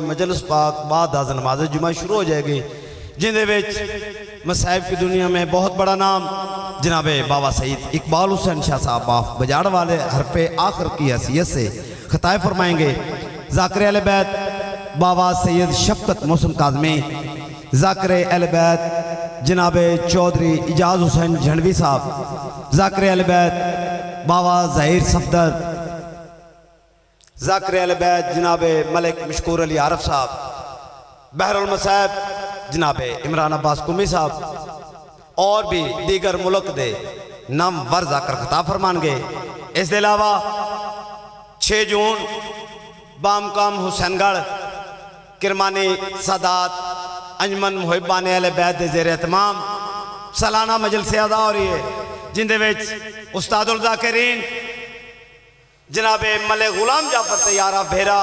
मजलिस पाक बाद नमाज जुमा शुरू हो जाएगी, जिंदे विच मसाइब की दुनिया में बहुत बड़ा नाम जनाब बाबा सईद इकबाल हुसैन शाह साहब बाफ बजाड़ वाले हरफे आखिर की हैसियत से खताए फरमाएंगे। ज़ाकिर अहले बैत बाबा सैयद शफकत मोहसिन काज़मी, ज़ाकिर अहले बैत जनाब चौधरी इजाज़ हुसैन झंडवी साहब, ज़ाकिर अहले बैत बाबा ज़हीर सफदर, ज़ाकिर अहले बैत जनाब मलिक मशकूर अली आरफ साहब, बहरुल मसाइब जनाब इमरान अब्बास कुमी साहब और भी दीगर मुल्क दे नाम वर ज़ाकिर खिताब फरमानगे। इसके अलावा 6 जून बामकाम हुसैनगढ़ किरमानी सादात अंजमन मुहिबान अहले बैत दे ज़ेर एहतमाम सालाना मजलिस अदा हो रही है, जिंदे विच उस्तादुल ज़ाकिरीन जनाब मलिक गुलाम जाफर तैयारा भेरा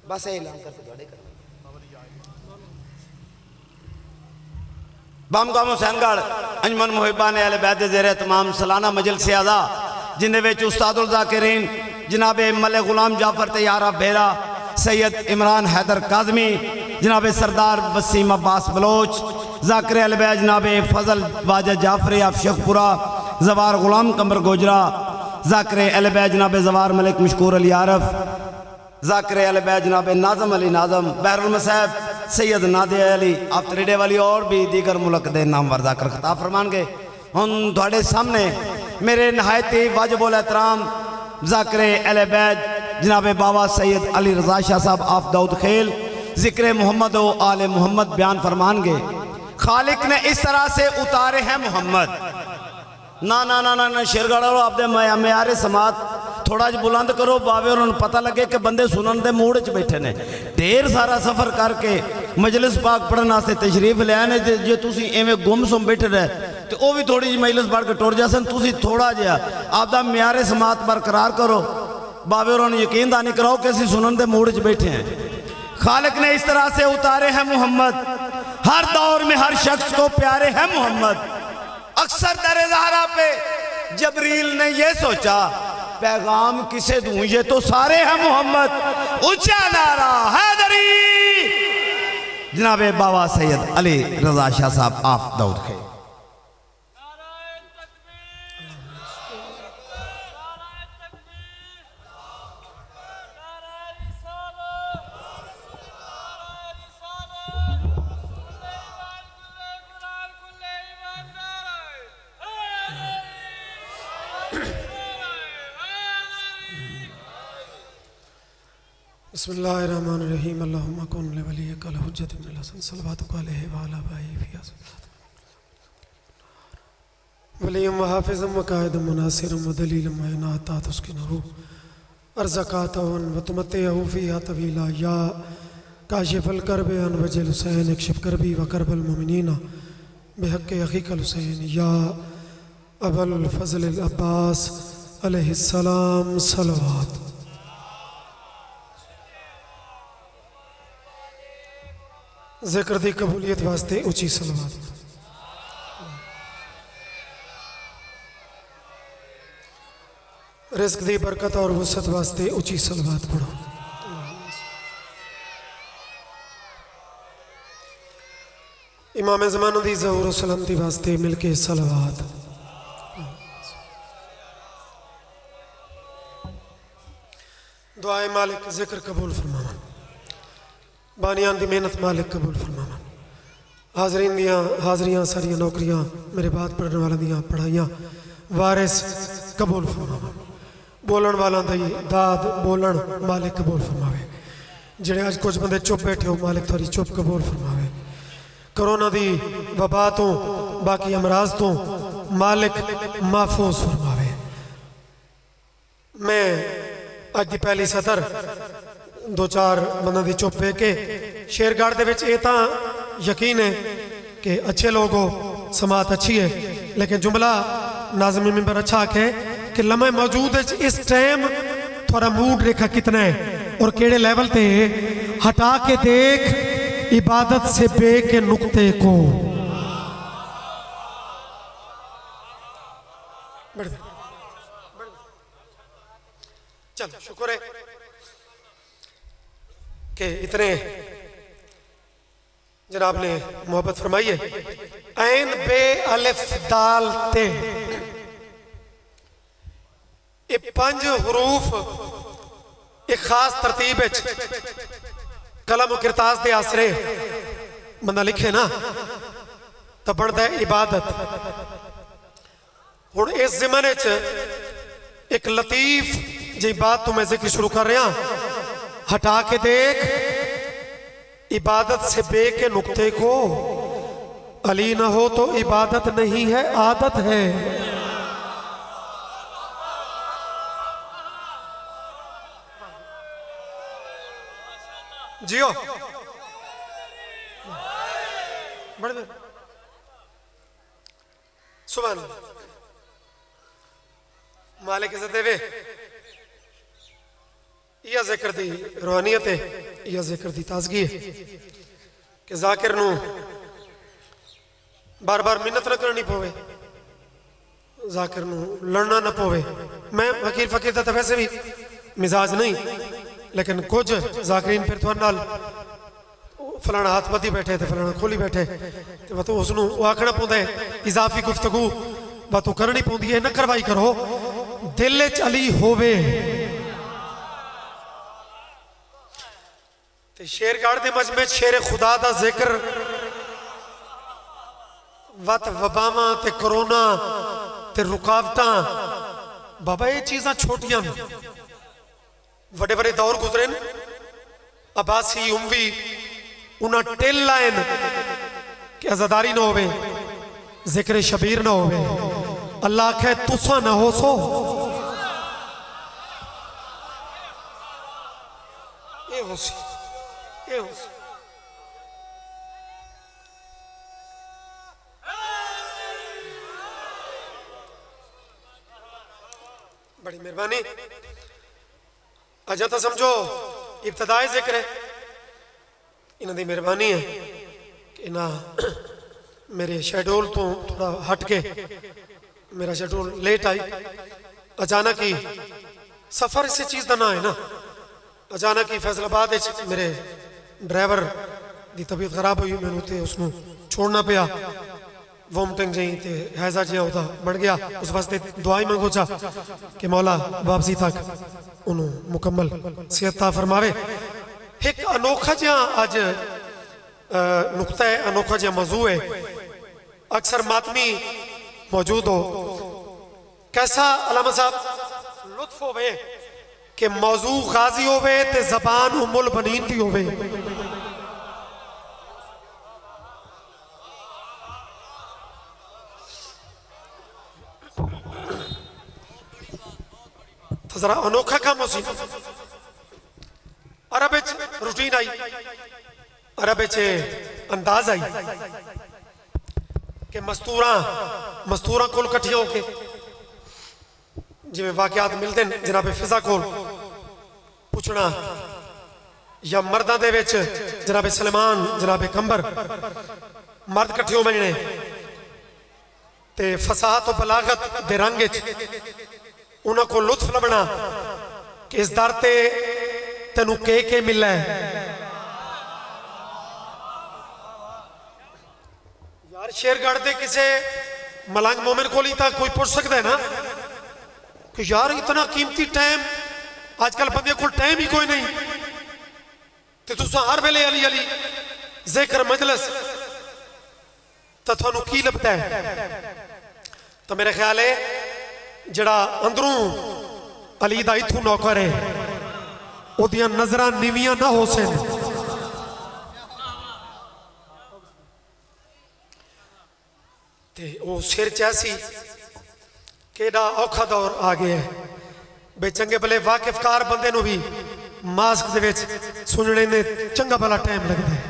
बस बामकाम हुसैनगढ़ अंजमन मुहिबान अहले बैत ज़ेर तमाम सालाना मजलिस अदा, जिंदे विच उस्तादुल ज़ाकिरीन जनाब मलिक गुलाम जाफर तैयारा भेरा, सैयद इमरान हैदर काज़मी, जनाब सरदार वसीम अब्बास बलोच, ज़ाकिर अहले बैत जनाब फजल वाजा जाफरी ऑफ शेखपुरा, जवार गुलाम कमर गोजरा, ज़ाकिर अहले बैत जनाब जवार मलिक मशकूर अली आरफ, ज़ाकिर अहले बैत जनाब नाज़म अली नाज़म, बहरुल मसाइब सैयद नादे अली आप तरीडे वाली और भी दीगर मुल्क दे नामवर ज़ाकिर खिताब फरमानगे। हुण तुहाडे सामने मेरे नहायती वाजिबुल एहतराम ज़ाकिर अहले बैत जनाब बाबा सैयद अली रज़ा शाह साहब आप दाऊद खेल ज़िक्र मोहम्मद व आले मोहम्मद बयान फरमानगे। खालिक ने इस तरह से उतारे हैं मोहम्मद। ना ना ना ना ना शेरगढ़ आपदे म्यारे समात थोड़ा जि बुलंद करो बावे, उन्होंने पता लगे कि बंदे सुनने के मूड च बैठे ने। ढेर सारा सफ़र करके मजलिस पाक पढ़ने वास्ते तशरीफ लिया ने, जे तुसी एवें गुमसुम बैठे रहे तो वह भी थोड़ी जी मजलिस पढ़ के टुर जासन। तुसी थोड़ा जिहा आपदा म्यारे समात बरकरार करो, बावे उन्होंने यकीन दानी कराओ कि असीं सुनने के मूड च बैठे हैं। खालिक ने इस तरह से उतारे हैं मोहम्मद, हर दौर में हर शख्स को प्यारे हैं मोहम्मद। अक्सर दर ज़हरा पे जबरील ने यह सोचा पैगाम किसे दूं, ये तो सारे हैं मोहम्मद। ऊंचा नारा हैदरी जनाब बाबा सैयद अली रज़ा शाह साहब आप दाऊद खे। बिस्मिल्लाहिर्रहमानिर्रहीम अल्लाहुम्मा कुन लिवलिय्यिकल हुज्जत मिनल हसन सल्लल्लाहु अलैहि व अला आलिहि वलिय्यम व हाफिज़म व कायदम व नासिरम व दलीलम व इनाता तुस्किनहु अर्ज़क़ातवन व तुमत्तिहु फ़ीहा तवीला या काशिफ़ल कर्ब अन वजल हुसैन इक्शिफ़ कर्बी व कर्बल मुमिनीना बिहक़्क़ि अख़ीकल हुसैन या अबुल फ़ज़ल अल अब्बास अलैहिस्सलाम सलवात। ज़िक्र दी कबूलियत वास्ते ऊंची सलवात। रिज़्क़ दी बरकत और वुसअत वास्ते ऊंची सलवात पढ़ो। इमाम ज़माना दी ज़हूर व सलामती वास्ते मिलके सलवात। दुआए मालिक ज़िक्र कबूल फरमावा, बानियान दी मेहनत मालिक कबूल फरमावा। हाजरीन दियाँ हाजरियाँ सारियाँ नौकरियाँ मेरे बात पढ़ने वालों दियाँ पढ़ाइयाँ वारिस कबूल फरमावा। बोलन वालों दी दाद बोलन मालिक कबूल फरमावे। जिहड़े अज कुछ बंदे चुप बैठे हो मालिक थोड़ी चुप कबूल फरमावे। कोरोना दी वबा तो बाकी अमराज तो मालिक महफूज फरमावे। मैं अज की पहली सतर 2-4 बंदों की चुप वे के शेरगढ़ दे विच तां यकीन है कि अच्छे लोग हो, समात अच्छी है, लेकिन जुमला नाज़िम मिंबर अच्छा आखे कि लम्हे मौजूद है इस टाइम थोड़ा मूड रेखा कितना है और केड़े लेवल पे हटा के देख इबादत से बे के नुक्ते को। चलो शुक्र है कि इतने जनाब ने मोहब्बत फरमाई है। ऐन बे अलिफ दाल ते, ये 5 हरूफ एक खास तरतीब कलम किरतास के आसरे बंदा लिखे ना तो बनता है इबादत। हुण इस ज़िमन एक लतीफ जी बात तो मैं जिक्र शुरू कर रहा, हटा के देख इबादत से बे के नुक्ते को, अली ना हो तो इबादत नहीं है आदत है। जियो बड़े सुभान अल्लाह। मालिक इज़्ज़त देवे, यह जिक्र दी रूहानियत है, यह जिक्र दी ताजगी है कि जाकिर नू बार बार मिन्नत न करनी पवे, जाकिर नू लड़ना न पवे। मैं फकीर फकीर तो वैसे भी मिजाज नहीं, लेकिन कुछ जाकिरीन फिर थोड़े नाल फलाना हाथ बदी बैठे थे फलाना खोली बैठे तो बस उसनू आखना पौंदा है, इजाफी गुफ्तगू बात करनी पौंदी है। न करवाई करो, दिल च अली होवे। ते शेरगढ़ दे मजमे शेर खुदा दा जिक्र वत वबावा ते कोरोना ते रुकावटां, बाबा ये चीज़ां छोटियां ने, बड़े बड़े दौर गुजरे न। अब्बासी उमवी उन्हें टिल लाइन कि आजादारी ना होवे, जिक्र शबीर ना होवे। अल्लाह आखे तुसा ना हो सो, ये हो सी, ये हो सी। बड़ी मेहरबानी। अजा तो समझो इब्तदाई जिक्र है, इन्हों की मेहरबानी है कि इन्हें मेरे शेड्यूल तो थोड़ा हट के, मेरा शेड्यूल लेट आई। अचानक ही सफ़र इस चीज़ का ना है ना, अचानक ही फैसलाबाद मेरे ड्राइवर की तबीयत खराब हुई, मैंने तो उसको छोड़ना पिया। वोमिटिंग जी तो हैजा जिहा उदा बन गया। उस वास्ते दुआई मंगो चा कि मौला वापसी तक उन्होंने मुकम्मल सेहत फरमावे। एक अनोखा जिहा अज नुकता है, अनोखा जिहा मौजू है। अक्सर मातमी मौजूद हो, कैसा अलामा साहब लुत्फ होवे कि मौजू गाजी होवे ते जबान उम्मुल बनीन दी होवे। तो जरा अनोखा काम हो सी। अरब रूटीन आई, अरब अंदाज आई कि मस्तूरा कोल कट्ठिया होके जिमें वाकयात मिलते हैं जनाबे फिजा कोल पूछना, या मर्दा दे विच जनाबे सलमान जनाबे कंबर मर्द कट्ठे हो मिलने ते फसाहत और बलागत दे रंग उन्होंने को लुत्फ लभना कि इस दर ते तेनू के मिला है। यार शेरगढ़ दे किसे मलंग मोमिन को कोई पूछ सकता है ना कि यार इतना कीमती टाइम आजकल बंदे को टाइम ही कोई नहीं, तो तुसा हर वेले अली अली जिक्र मजलस तो थानू की लभदा है। तो मेरे ख्याल है जड़ा अंदरों अली दा इथू नौकर है, ओदियां नजरां नीवियां ना हो सन। ते ओ सिर चैसी केड़ा औखा दौर आ गया है बे चंगे भले वाकिफकार बंदे नू भी मास्क दे विच सुनने ने चंगा भला टाइम लगता है।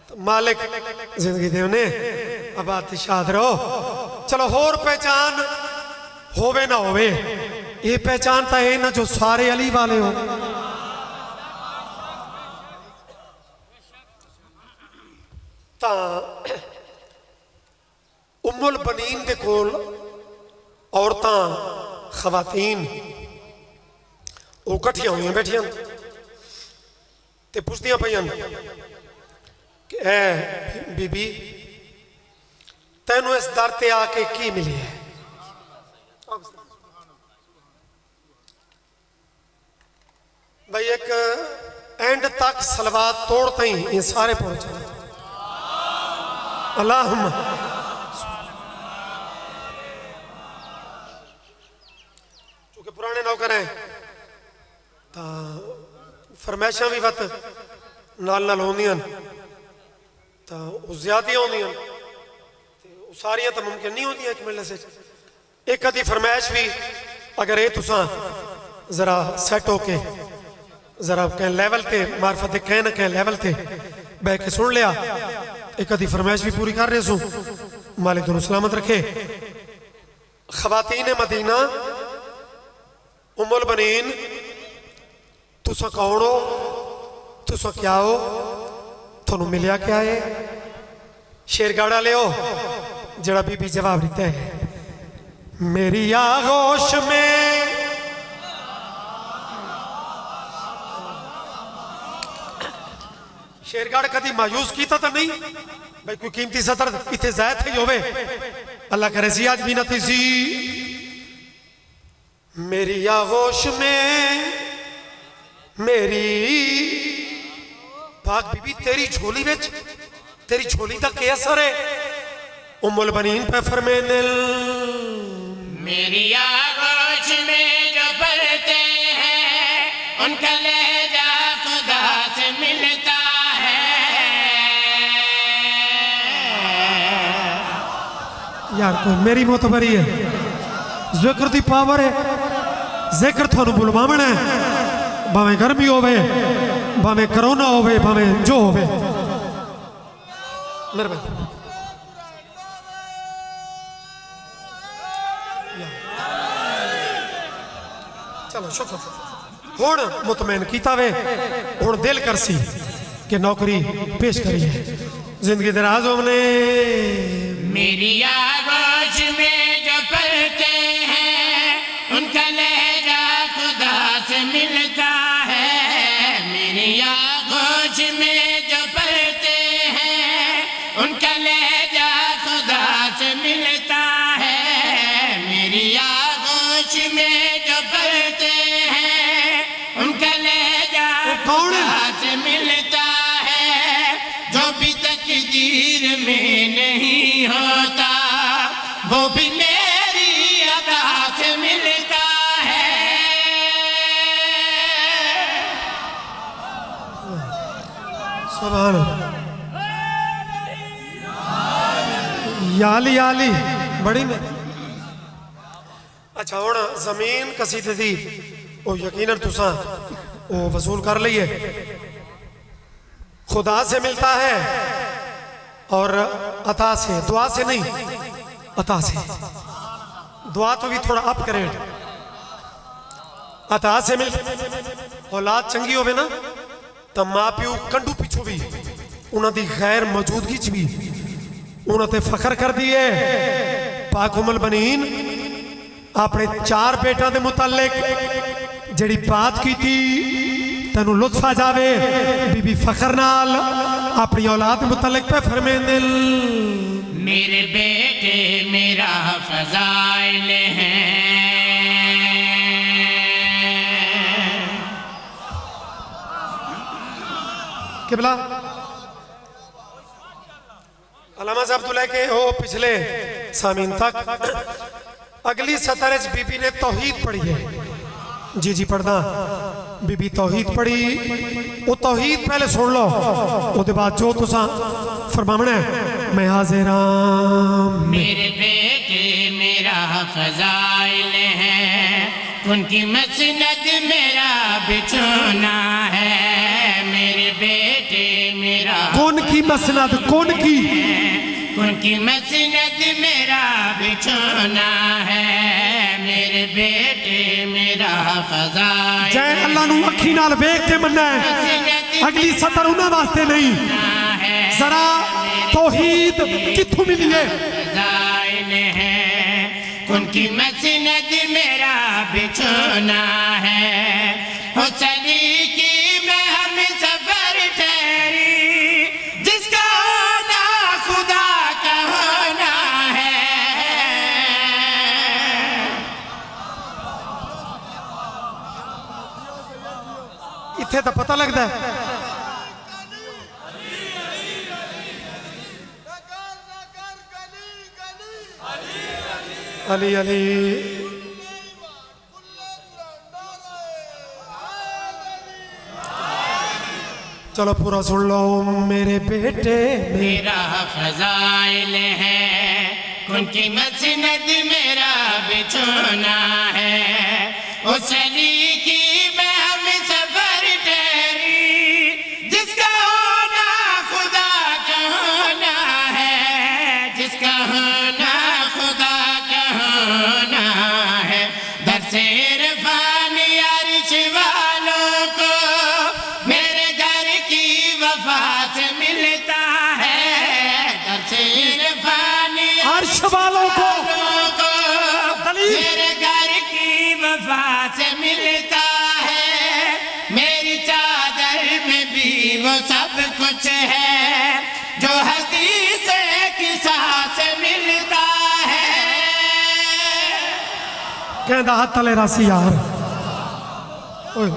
तो मालिक जिंदगी देवने आबाद शाद रहो। चलो होर पहचान होवे ना होवे, ये पहचान तो है ना जो सारे अली वाले हो। ता उम्मुल बनीन दे कोल औरतां खवातीन वो इकट्ठियां हुई बैठियां ते पुछदियां पईयां कि ए बीबी तैनू इस दर ते आके की मिली है। भाई एक एंड तक सलवात तोड़ते ही ये सारे पहुंचे अल्लाहुम्मा चूंकि पुराने नौकर हैं तो फरमैशा भी वत नाल नाल होंदियां तो ज्यादा होंदियां सारियां तो मुमकिन नहीं होंदियां एक मिलने से। एक अधी फरमैश भी अगर ये तुसा जरा सेट होके जरा कहीं लेवल ते मार्फत कहीं ना कहीं लेवल ते बह के सुन लिया एक अधी फरमाइश भी पूरी कर रहे सो मालिक दोनों सलामत रखे। खवातीन मदीना उम्मुल बनीन तुसा कौन हो तुसा क्या हो थानू मिलिया क्या है शेरगाड़ा ले जरा बीबी जवाब देता है मेरी आगोश में शेरगढ़ कभी मायूस किया तो नहीं भाई कोई कीमती सतर इतने जायद ही होवे अल्लाह करे सी आज भी न थी सी मेरी आगोश में मेरी पाक बीबी तेरी झोली विच तेरी झोली का क्या असर है उम्मुल बनीन पे फरमाने मेरी आगोश में जो पढ़ते हैं उनका लहजा खुदा से मिलता यार कोई मेरी मोतबरी है जिक्र की पावर है जिक्र थानू बुलवावना है भावें गर्मी होवे भावें करोना होवे भावें जो होवे मेरे भाई चलो शुक्र हुण मुतमैन कीता वे हुण दिल कर सी कि नौकरी पेश करी है जिंदगी दराज होने मेरी आगोश में जो पढ़ते हैं उनका लहजा खुदा से मिलता है मेरी आगोश में जो पढ़ते हैं उनका लहजा खुदा से मिलता है मेरी आगोश में जो पढ़ते हैं उनका लहजा खुदा से मिलता है जो भी तकदीर में नहीं होता वो भी मेरी अता से मिलता है। सुभान याली याली बड़ी में अच्छा हुण जमीन कसीदे दी ओ यकीनन तुसा ओ वसूल कर लईए खुदा से मिलता है और अता से दुआ से नहीं अता से दुआ तो भी थोड़ा अप करें अता से मिल औलाद चंगी होवे ना तो माँ प्यो कंडू पिछू भी उन्होंने गैर मौजूदगी च भी उन्होंने फखर कर दिए पाक उम्मुल बनीन अपने 4 बेटा के मुतालिक जड़ी बात की थी तेनू लुत्फ आ जावे बीबी फखर नाल अपनी औलाद मुतल्लिक पे फरमाते मेरे बेटे मेरा फजाइल हैं किबला अल्लामा साहब तो लेके हो पिछले सामीन तक अगली सतर बीबी ने तौहीद पढ़ी है जी जी पढ़दा बीबी तौहीद पढ़ी वो तौहीद पहले सुन लो उसके बाद जो तुसा फरमावना है मैं हाजिर मेरे बेटे मेरा फजाइल है उनकी मसनद मेरा बिछोना है मेरे बेटे मेरा कौन की मसनद कौन की उनकी मसनद मेरा बिछोना है मेरे बेटे मेरा फजाइल जय अल्लाह नू अखी नाल वेख के मन्ना है अगली सतर उन्हां वास्ते नहीं जरा तौहीद कित्थों मिली है फजाइल है उनकी मसनद मेरा बिछोना है हुसैनी की मैं हम सफर ठहरी, जिसका होना खुदा का होना है। इत्थे तो पता लगता है अली अली। चलो पूरा सुन लो। मेरे बेटे मेरा फजाइल है, उनकी मसनद मेरा बिछोना है। उस अली की मैं हम सफर ठहरी, जिसका होना खुदा का होना है, जिसका होना खुदा का होना है। दरसे इरफान अर्श वालों को मेरे घर की वफा से मिलता है। दरसे इरफान अर्श वालों को मेरे घर की वफा से मिलता है। मेरी चादर में भी वो सब कुछ है जो हदीस किसा से मिलता है। कहता हाथ तले रासी यार। ओए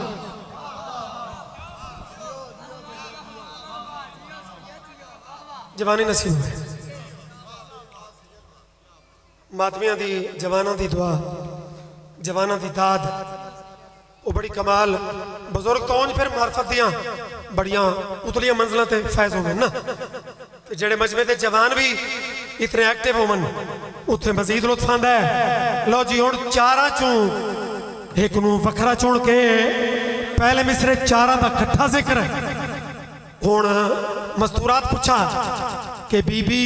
जवानी नसीब है। मातमियां दी जवाना दी दुआ, जवाना दी दाद, वो बड़ी कमाल। बुजुर्ग तो उंज फिर मार्फत दियां बड़ियां उतलियां मंजिलां ते फैज होवे ना, ते जेड़े मजमे दे जवान भी इतने एक्टिव होवन उत्थे मजीद लुत्फ आंदा है। लो जी हुण चारा चों एक नूं वखरा चुन के पहले मिसरे चारा दा इकट्ठा जिक्र, हुण मस्तूरात पुछा कि बीबी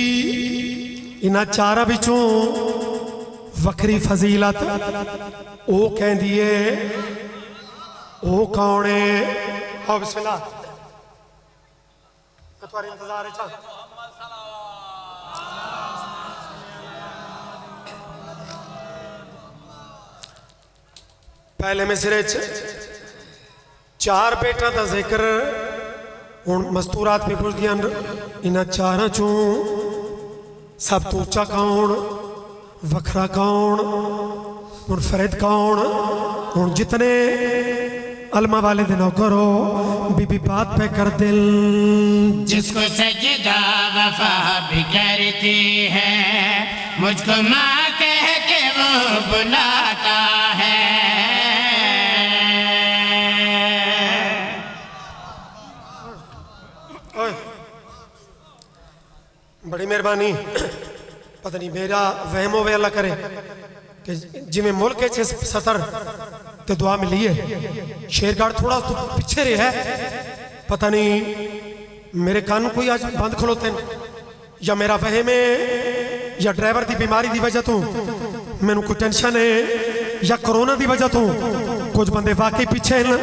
इन्हां चारा विचों वखरी फजीलत ओ कहंदी है ओ कौन है? आओ बिस्मिल्लाह। तुम्हारे इंतजार है। पहले मिसरे चार बेटा का जिक्र, हुण मस्तूरात भी पुछदियां इन्हां चारां चों सब तो उच्चा कौन, वखरा कौन, मुनफरिद कौन? हुण जितने अलमा वाले दिनों करो बीबी बात पे कर दिल। जिसको सजदा वफा भी करती है, मुझको माँ कह के वो बुलाता है। बड़ी मेहरबानी। पता नहीं मेरा वहम होवे अल्लाह करे कि जिमें मुल्क है सतर ते दुआ मिली है। शेरगढ़ थोड़ा तो पीछे रहा है, पता नहीं मेरे कान कोई आज बंद खलोते हैं या मेरा वहम है या ड्राइवर की बीमारी की वजह तो मैनू कोई टेंशन है या कोरोना की वजह तो कुछ बंदे वाकई पीछे हैं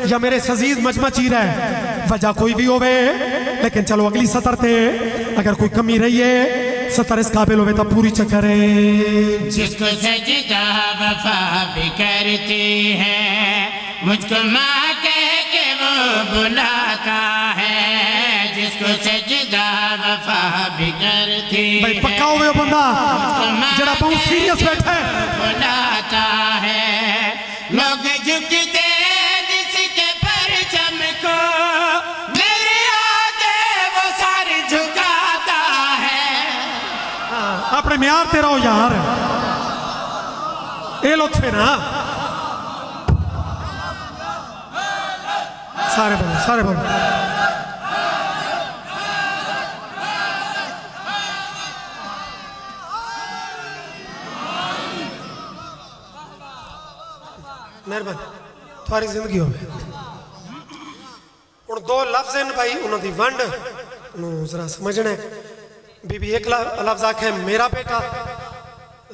या मेरे सजीज मजमा चीर है। वजह कोई भी होवे, लेकिन चलो अगली सतर ते अगर कोई कमी रही है सतर इस काबिल होवे तो पूरी चक्कर है। जिसको सजदा वफा भी करती है, मुझको माँ कह के वो बुलाता है। जिसको सजदा वफा भी करती है, भाई पक्का होवे वो बंदा जरा बहुत सीरियस बैठा है, बुलाता है। लोग झुकते जिसके परचम को, मेरे आगे वो सर झुकाता है। अपने म्यार ते रहो यार, ए लुत्फ है ना। सारे बोलो, सारे बोलो। मेहरबानी, थोड़ी जिंदगी हो। हुण दो लफ्ज हैं भाई, उन्होंने वंड जरा समझना है। बीबी एक लफ्ज आखे मेरा बेटा,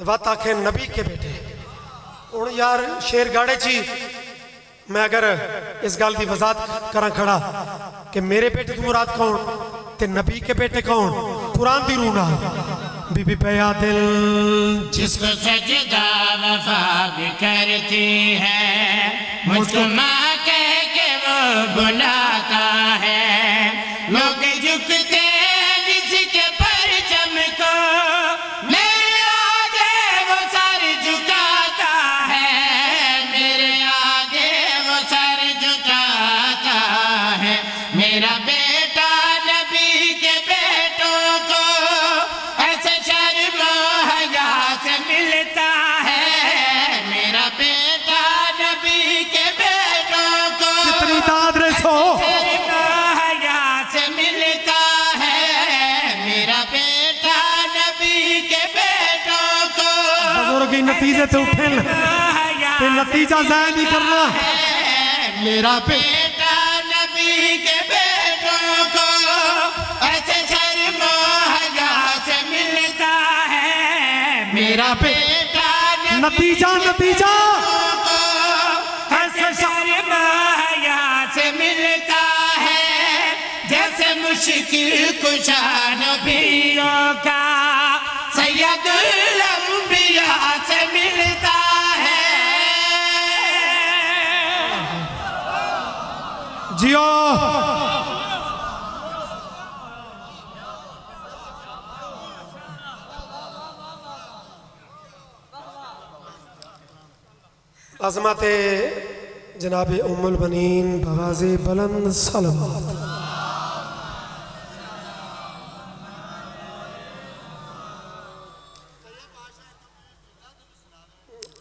वत आखे नबी के बेटे। हुण यार शेर गाड़े ची मैं अगर इस गल की वजाहत करा खड़ा कि मेरे बेटे की मुराद कौन ते नबी के बेटे कौन, कुरान दी रूह नाल बीबी पया दिल। जिसको सजदा वफा भी करती है, मुझको माँ कह बुलाता है। लोग झुकते हैं जिसके परचम को, मेरे आगे वो सर झुकाता है, मेरे आगे वो सर झुकाता है। मेरा बेटा नबी के बेटों को ऐसे शर्म हया से मिलता है, मेरा बेटा नबी के बेटों को कितनी दादरे सो शर्म हया से मिलता है, मेरा बेटा नबी के बेटों को बुजुर्ग ही नतीजे से उठे ते नतीजा ज़ाया नहीं करना। मेरा बेटा नबी के बेटों को ऐसे शर्म हया से मिलता है, मेरा बेटा नतीजा नतीजा ऐसे शर्म हया से मिलता है, जैसे मुश्किल कुशा नबियों का सैयदुल अंबिया से मिलता है। जियो अज़मत जनाब उम्मुल बनीन बवाज़े बुलंद सलवात।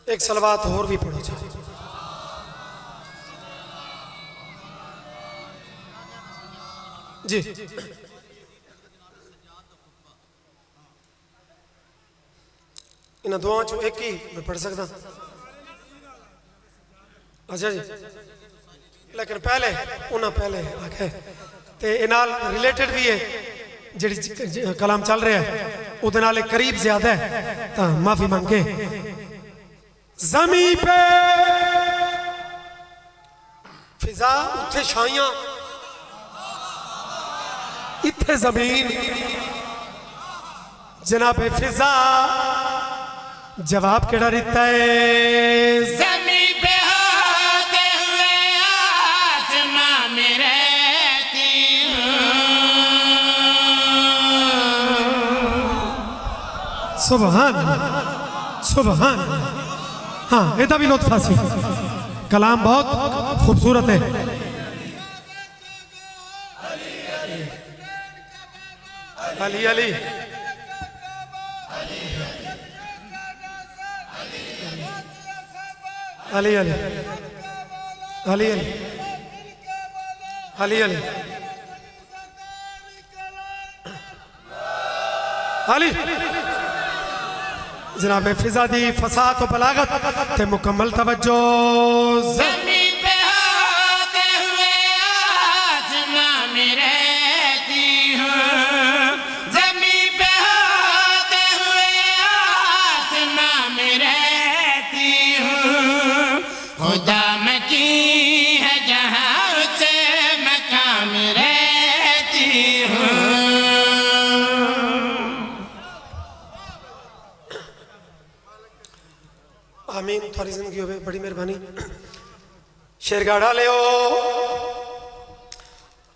एक सलवात और भी पढ़ो जाए। जी इन दुआओं चो एक ही मैं पढ़ सकता। अच्छा जी, लेकिन पहले उन्हें पहले आखे ते इनाल रिलेटेड भी है, जिहड़ी कलाम चल रहा है उहदे नाल करीब ज्यादा है, तो माफी मांग के ज़मीं पे फिजा उत्थे छाइयां इत्थे जमीन, जनाब फिजा जवाब केड़ा दिता है। ज़मीं पे होते हुए आसमां में रहती हूँ। सुभान सुभान। हाँ एदा भी लुत्फ हासिल, कलाम बहुत खूबसूरत है। अली अली अली अली अली अली अली अली अली जनाब फिजा दी फसाद और बलागत ते मुकम्मल तवज्जो। ज़मीं पे होते हुए आसमां में रहती हूँ, ज़मीं पे होते हुए आसमां में रहती हूँ। खुदा मकी है जहाँ उसे मकाम में रहती हूँ। आमीन। थोड़ी जिंदगी होवे, बड़ी मेहरबानी। शेर गाड़ा ले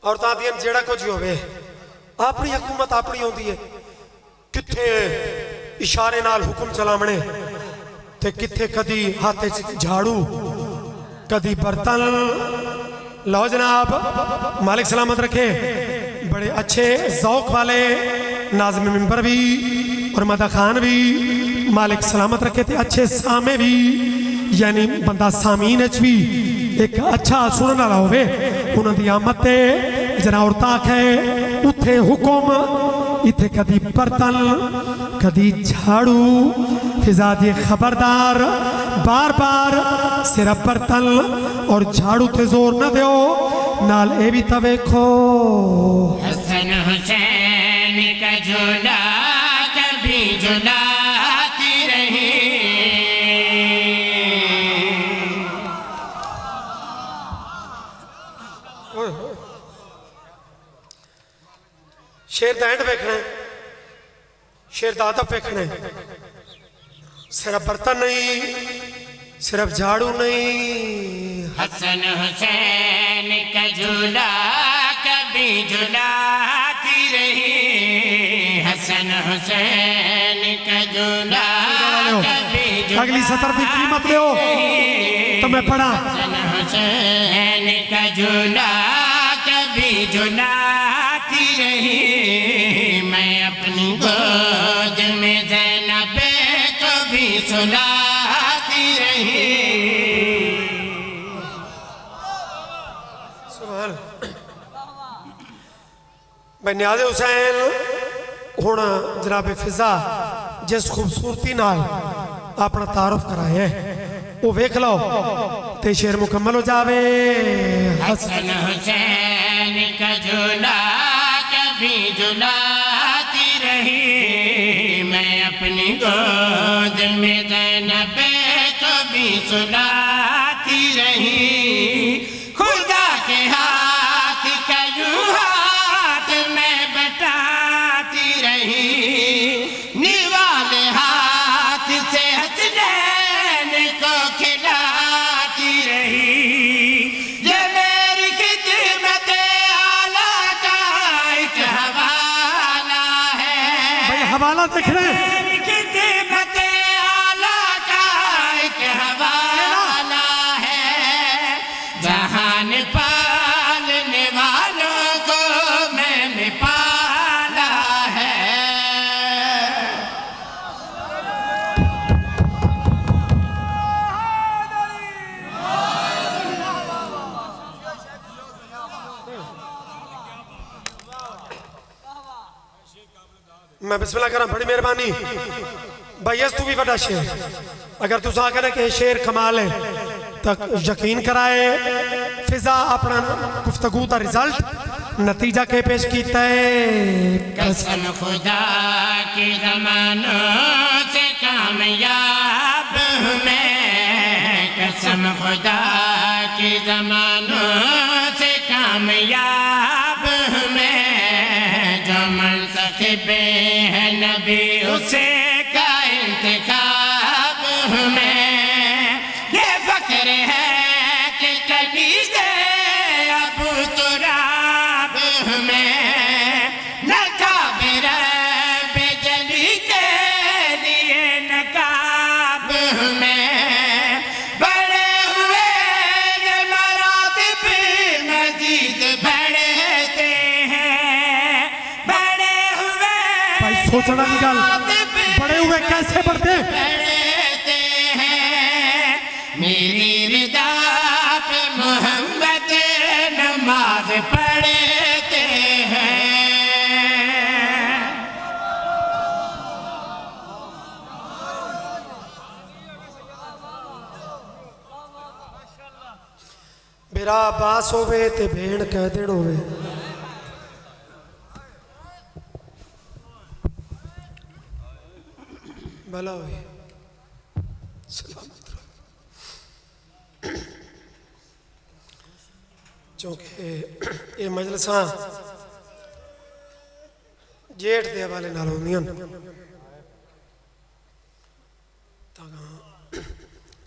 और तादियन जेड़ा कुछ होवे, अपनी हुकूमत अपनी होती है। किथे इशारे नाल हुक्म चलावणे ते किथे कदी हाथे च झाड़ू, कदी बर्तन। लो जनाब मालिक सलामत रखे। बड़े अच्छे ज़ौक वाले नाज़िम मिंबर भी और मदा खान भी मालिक सलामत रखे थे, अच्छे सामे भी, यानी बंदा सामीन च भी एक अच्छा सुनने वाला होवे। उन्हां दी आमद ते जना औरतां आखे उथे हुक्म, इथे कदी बर्तन कदी झाड़ू। फिजा दी खबरदार, बार बार सिर्फ बर्तन और झाड़ू ते जोर न दो, नाल ए भी तो वेखो हसन हुसैन का झूला कभी झुलाती रही। शेर दा एंड वेखना है, शेर दा अदब वेखना है। सिर्फ बर्तन नहीं, सिर्फ झाड़ू नहीं, हसन हुसैन का झूला कभी झुलाती रही, हसन हुसैन का झूला कभी अगली सतर की कीमत लो तो मैं पढ़ा। हसन हुसैन का झूला कभी झुलाती रही, मैं अपनी गोद में ज़ैनब को भी सुलाती रही। भाई न्याज़ हुसैन हुण जनाब फिजा जिस खूबसूरती नाल अपना तारुफ कराया वो वेख लो ते शेर मुकम्मल हो जावे। हसन हुसैन का झूला कभी झुलाती रही, मैं अपनी गोद में ज़ैनब को भी सुलाती रही, खुदा के हाथ का यूं हाथ मैं बटाती रही, निवाले हाथ से हसनैन को खिलाती रही, ये मेरी खिदमत आला का एक हवाला है। भाई हवाला देख रहे हैं। मेरी खिदमत आला का एक हवाला है, जहान पालने वालों को मैंने पाला है। मैं बिस्मिल्लाह करा, बड़ी मेहरबानी भाई। यस तू भी बड़ा शेर, अगर तू आखना कि शेर कमाल है तो यकीन कराए। फिजा अपना गुफ्तगू का रिजल्ट नतीजा के पेश किया है। कसम खुदा की ज़मानों से कामयाब हूँ मैं, कसम खुदा की ज़मानों से कामयाब हूँ मैं, जो मुंतखब है नबी उसे का इंतखाब हूँ मैं। ये फख्र है कि कलीज़े अबू तुराब हूँ मैं, नकाब रब जली के लिए नकाब हूँ मैं, बड़े हुए ये मरातिब मजीद बढ़ते हैं, बड़े हुए भाई सोचना की गल, बड़े हुए कैसे बढ़ते हैं? बढ़ते हैं, मेरी रिदा पे मोहम्मद नमाज पढ़ते हैं। मेरा बास होवे ते भेड़ कह देण होवे। भला होवे सलामत रहो। क्योंकि ये मजलसा जेठ के हवाले नाल होंदियां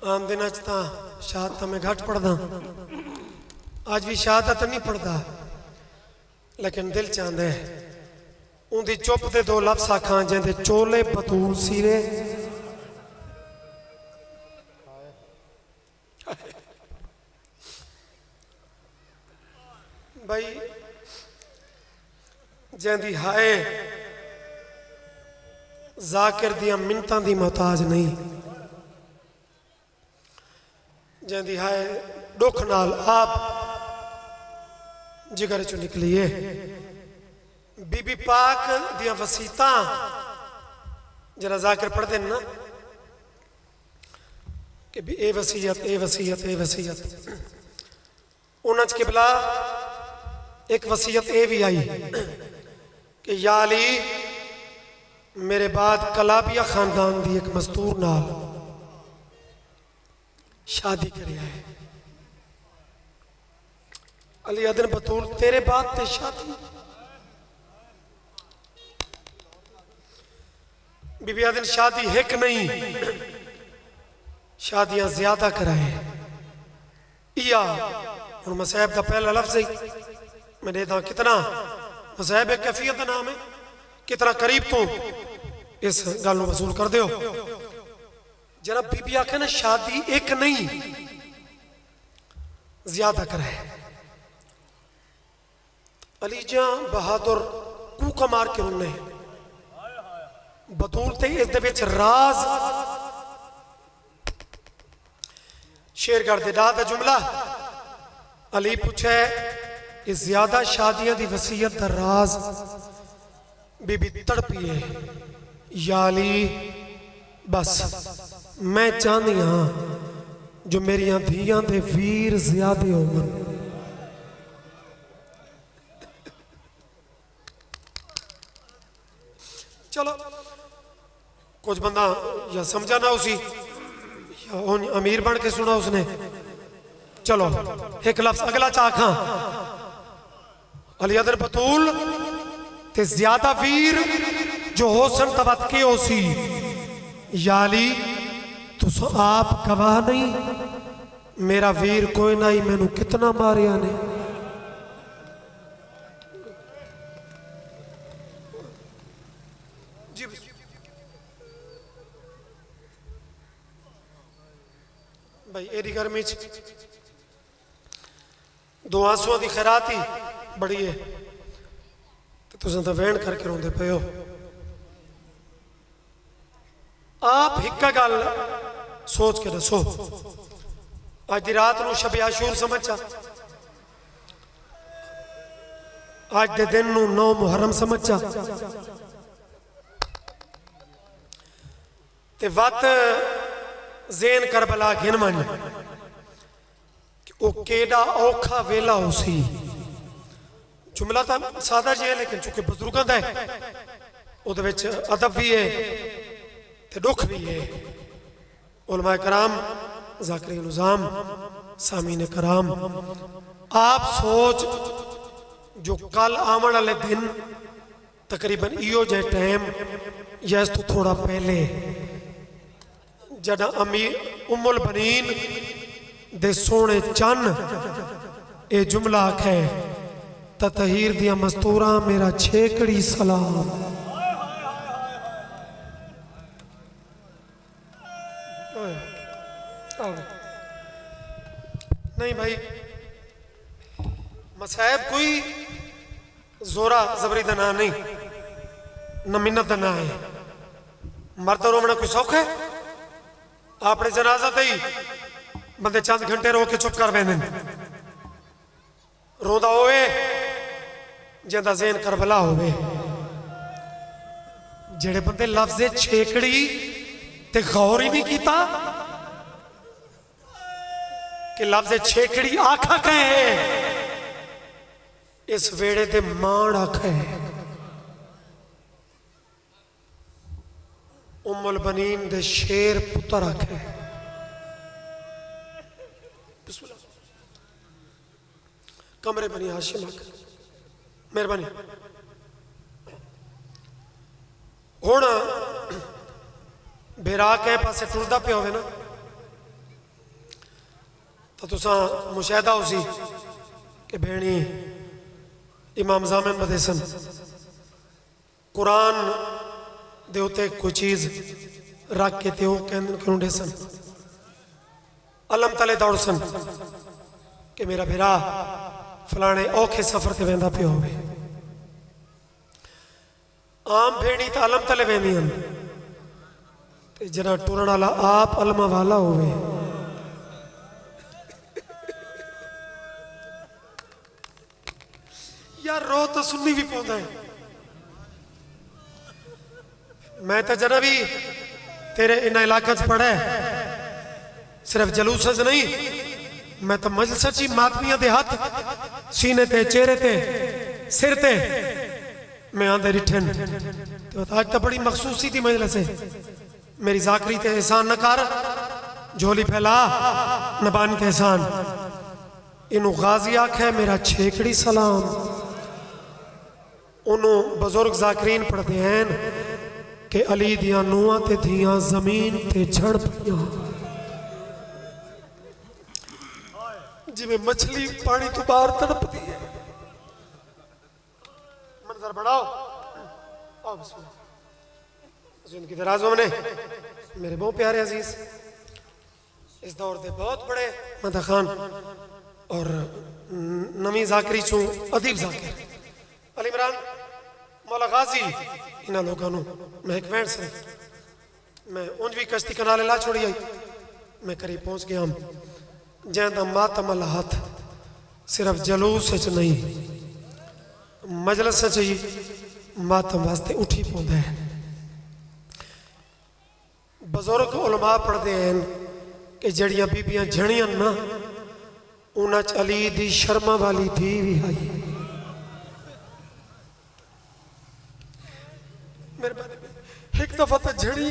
आम दिन शहादत मैं घट पढ़दा, आज भी शहादत नहीं पढ़ता, लेकिन दिल चाहता है उनकी चुप के दो लफ्ज़ आखां जिंदे चोले बतूल सीरे। भाई जिंदी हाय जाकिर दिया मिन्नतां दी मोहताज नहीं, जिंदी हाय दुख नाल आप जिगर चो निकलिए। बीबी पाक दिया वसीयतां जरा जाकिर पढ़ते ना कि भी ए वसीयत ए वसीयत ए वसीयत, उन्हां च किबला एक वसीयत ए भी आई कि या अली मेरे बाद कलाबिया खानदान दी एक मस्तूर नाल शादी करिया है। अली अदन बतूल तेरे बाद ते शादी। बीबी अदन शादी एक नहीं शादियां ज्यादा कराए। बिबिया और मसैब का पहला लफ्ज ही मैंने था कितना मसैब एक कैफियत का नाम है कितना करीब तो इस गल वसूल कर दो जरा बीबी आखे ना शादी एक नहीं ज्यादा करे अलीजा बहादुर कूका मार के उन्हें बतूल ते इस दे विच राज शेर कर दे दा जुमला अली पूछे इस ज्यादा शादियां दी वसीयत दा राज बीबी तड़पी है या अली बस मैं चाहती हाँ जो मेरिया धियां दे वीर ज्यादा होवन चलो कुछ बंदा या समझा ना उसी या अमीर बन के सुना उसने चलो एक लफ्ज अगला चाखा अली अदर बतूल ते ज्यादा वीर जो होसन तबके होसी याली तुस आप गवाह नहीं मेरा वीर कोई नहीं मैनू कितना मारिया ने भाई एडी गर्मी दो आंसुओं की खैरात ही बड़ी है तो तुम तो वहन करके रोंदे पे हो आप एक गल सोच के दसो अज की रात को शबे आशूर समझा अज के दिन 9 मुहर्रम समझा ते वत ज़ेन करबला गिन मन वो केड़ा औखा वेला उसी जुमला तो सादा जी है लेकिन चूंकि बुजुर्गों का है उहदे विच अदब भी है ते दुख भी है उलमाए कराम ज़ाकिरीन निज़ाम सामीन कराम आप सोच जो कल आवन वाले दिन तकरीबन इो जे टाइम या इस तो थोड़ा पहले जदा अमीर उम्मुल बनीन दे सोने चन ए जुमला आखे ततहीर दिया मस्तूरा मेरा छेकड़ी सलाम नहीं भाई मसाहब कोई जोरा जबरी का नाम नहीं न मिन्नत का नाम है मर्द रोमना कोई सौख है आपने जनाजा ते ही बंदे चंद घंटे रो के चुप कर वेंदे रोंदा होवे जिंदा ज़ेन करबला होवे जेड़े बंदे लफ्ज़े छेकड़ी ते गौर ही नहीं कीता कि लफ्ज़े छेकड़ी आखा कहे इस वेड़े ते माण आखे उम्मुल बनीन दे शेर पुत्र आखे कमरे बनी हाशिम मेहरबानी हुण बेरा के पासे टुरदा पे होवे ना तो तुसा मुशाहिदा उसी कि भेणी इमाम जामिन बदेसन कुरान दे उत्ते कोई चीज रख के ते कहंदे सन अलम तले दौड़ सन कि मेरा भेरा फलाने औखे सफर से वेंदा पे होवे आम भेड़ी तो अलम तले वेंदियां ते जरा टुरन वाला आप अलमा वाला होवे यार रो तो सुननी भी पौंदा है मैं तो जरा भी तेरे इन इलाका च पढ़ा है सिर्फ जलूस नहीं मैं तो मजलिस च मातमिया दे हाथ सीने ते चेहरे ते सिर ते मैं आंदे रिठन तो आज तो बड़ी मखसूसी थी मजलिस है मेरी जाकरी ते एहसान न कर झोली फैला नबानी ते एहसान इनू गाजी आखे मेरा छेकड़ी सलाम उन्हों बुजुर्ग जाकरीन पढ़ते हैं कि अली दिया नूआं ते धियां जमीन ते झड़ पियां जिमें मछली पानी तो बाहर तड़पती है। मंजर बढ़ाओ। आओ बिस्मिल्लाह। उनकी दराजों ने मेरे बहुत प्यारे अजीज इस दौर के बहुत बड़े मदा खान और नवी जाकरी चू अदीब जाकिर अली इमरान मौला गाजी इन्होंने लोगों मैं एक वैन से मैं उंज भी कश्ती कनाले ला छोड़ी आई। मैं करीब पहुंच गया हम जैदा मातम अल हाथ सिर्फ जलूस च नहीं मजलस च ही मातम वास्ते उठी पौंदा है। बुजुर्ग उलमा पढ़ते हैं कि जड़ियां बीबियां झड़ियां ना उन्हां च अली दी शर्मा वाली थी भी आई। एक दफा तो झड़ी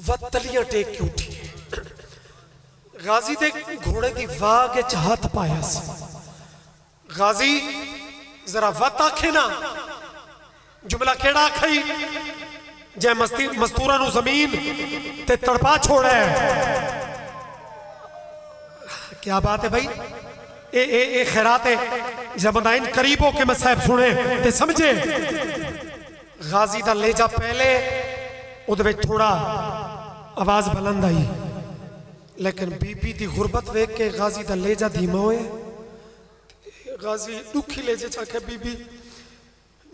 वतलियां टेक के उठी गाजी दे घोड़े की वाग च हाथ पाया सी। गाजी जरा वत आखे ना जुमला केड़ा आखई जै मस्तूरा नु जमीन ते तड़पा छोड़ा है। क्या बात है भाई ए खैरात है जब बंदा इन करीब हो के मसाहब सुने ते समझे। गाजी दा लेजा पहले उहदे विच थोड़ा आवाज बुलंद आई लेकिन बीबी दी गुरबत वेख के गाजी दा लेजा धीमा होया। गाजी दुखी लेजे चाखे बीबी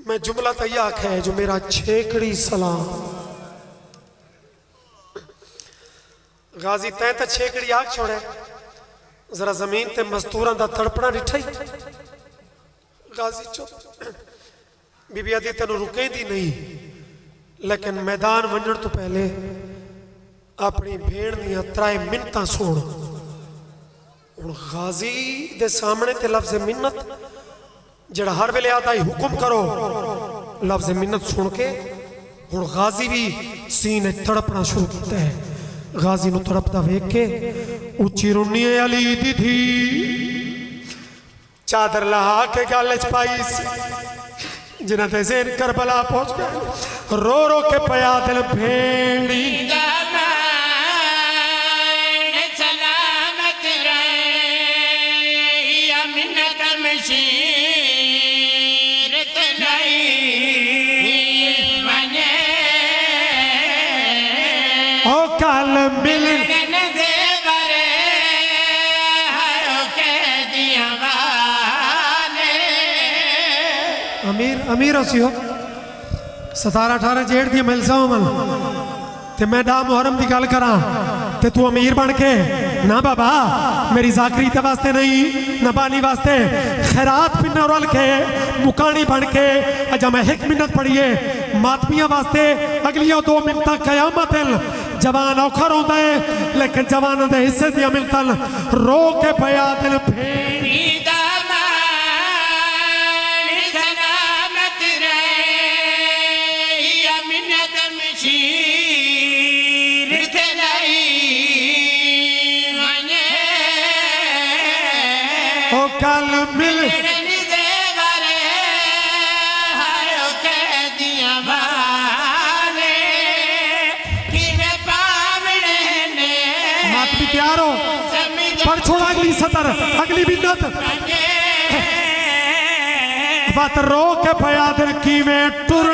मैं जुमला तो यह आख्या है जो मेरा छेकड़ी सलाम। गाजी तै तो छेकड़ी आग छोड़े जरा जमीन ते मस्तूरा दा तड़पना डिठाई। गाजी चुप। बीबी आदि तेन रुके दी नहीं लेकिन मैदान वंजन तो पहले अपनी भेड़ दियां 3 मिन्नतां सुन। हुण गाजी दे सामने ते लफ्ज़ मिन्नत जड़ा हर वेले आता ही हुक्म करो लफ्ज़ मिन्नत सुन के हुण गाजी भी सीने तड़पना शुरू किया है। गाजी नूं तड़पदा वेख के उच्ची रुन्नी अली दी थी चादर लहा के गल च पाई जिन्हां ते ज़ेन करबला पहुंच गए रो रो के पया दिल भेड़ी। सलामत रहे या मिन्नत मशीर नहीं मने ओ कल मिल अमीर अमीर हो 17-18 जेठ दी मिलसा मन ते मैं डा मुहर्रम की गल करा ते तू अमीर बन के ना बाबा मेरी जाकरी ते वास्ते नहीं ना बानी वास्ते खैरात पिन्ना रल के मुकानी बन के अजा मैं 1 मिनट पढ़िए मातमिया वास्ते अगलियों 2 मिनट कयामत जवान औखा रोंदा है लेकिन जवानों के हिस्से दिया मिलतन रो के पया दिल फेरी। कल मिल मत भी तैयार हो पर छोड़ा अगली सतर अगली बिन्नत बात रो के पया दिल की में टुर